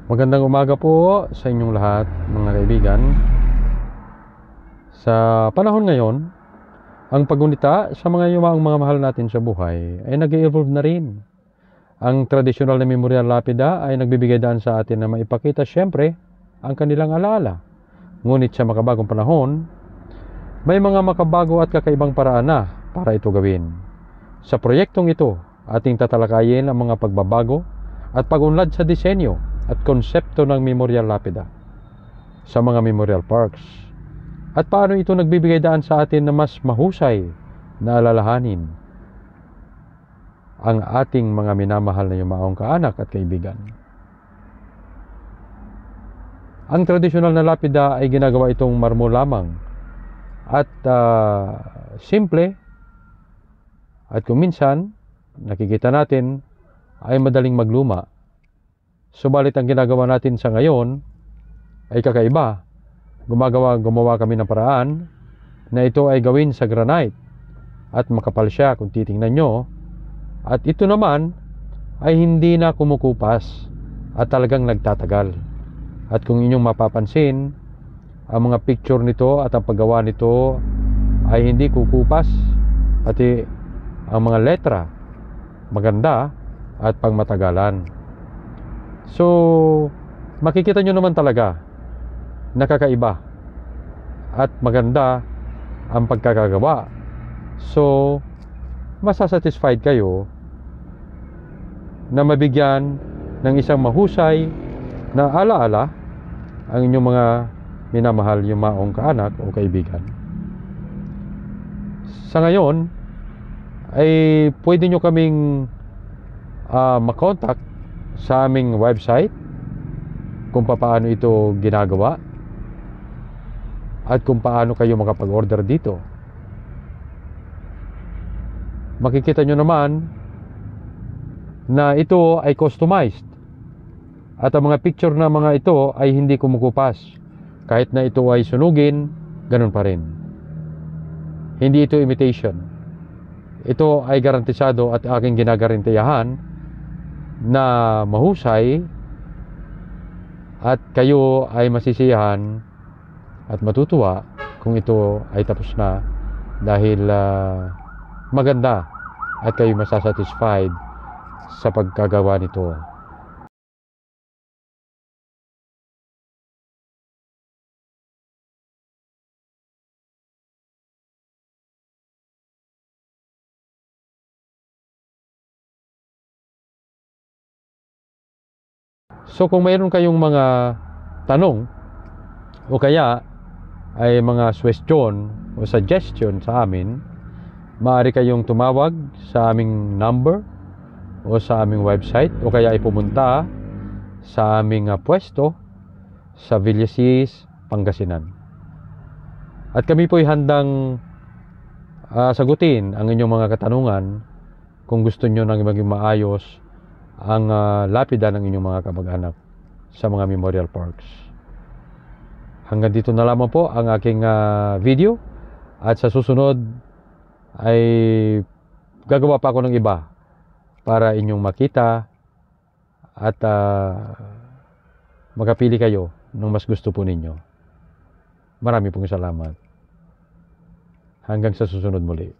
Magandang umaga po sa inyong lahat, mga kaibigan. Sa panahon ngayon, ang paggunita sa mga yumaong mga mahal natin sa buhay ay nag-evolve na rin. Ang tradisyonal na memorial lapida ay nagbibigay daan sa atin na maipakita siyempre ang kanilang alaala. Ngunit sa makabagong panahon, may mga makabago at kakaibang paraan na para ito gawin. Sa proyektong ito, ating tatalakayin ang mga pagbabago at pag-unlad sa disenyo at konsepto ng memorial lapida sa mga memorial parks, at paano ito nagbibigay daan sa atin na mas mahusay na alalahanin ang ating mga minamahal na yumaong kaanak at kaibigan. Ang tradisyonal na lapida ay ginagawa itong marmo lamang at simple, at kung minsan nakikita natin ay madaling magluma. Subalit ang ginagawa natin sa ngayon ay kakaiba. Gumawa kami ng paraan na ito ay gawin sa granite at makapal siya kung titingnan nyo. At ito naman ay hindi na kumukupas at talagang nagtatagal. At kung inyong mapapansin, ang mga picture nito at ang paggawa nito ay hindi kukupas, pati ang mga letra maganda at pangmatagalan. So, makikita nyo naman talaga nakakaiba at maganda ang pagkakagawa. So, masasatisfied kayo na mabigyan ng isang mahusay na alaala ang inyong mga minamahal yumaong kaanak o kaibigan. Sa ngayon ay pwede nyo kaming makontak sa aming website kung paano ito ginagawa at kung paano kayo makapag-order dito. Makikita nyo naman na ito ay customized at ang mga picture na mga ito ay hindi kumukupas. Kahit na ito ay sunugin, ganun pa rin. Hindi ito imitation. Ito ay garantisado at aking ginagarantiyahan na mahusay, at kayo ay masisiyahan at matutuwa kung ito ay tapos na, dahil maganda at kayo masasatisfied sa pagkagawa nito. So kung mayroon kayong mga tanong o kaya ay mga suggestion o suggestion sa amin, maaari kayong tumawag sa aming number o sa aming website, o kaya ay pumunta sa aming pwesto sa Villasis, Pangasinan. At kami po'y handang sagutin ang inyong mga katanungan kung gusto nyo nang maging maayos ang lapida ng inyong mga kamag-anak sa mga memorial parks. Hanggang dito na lamang po ang aking video, at sa susunod ay gagawa pa ako ng iba para inyong makita at makapili kayo ng mas gusto po ninyo. Marami pong salamat. Hanggang sa susunod muli.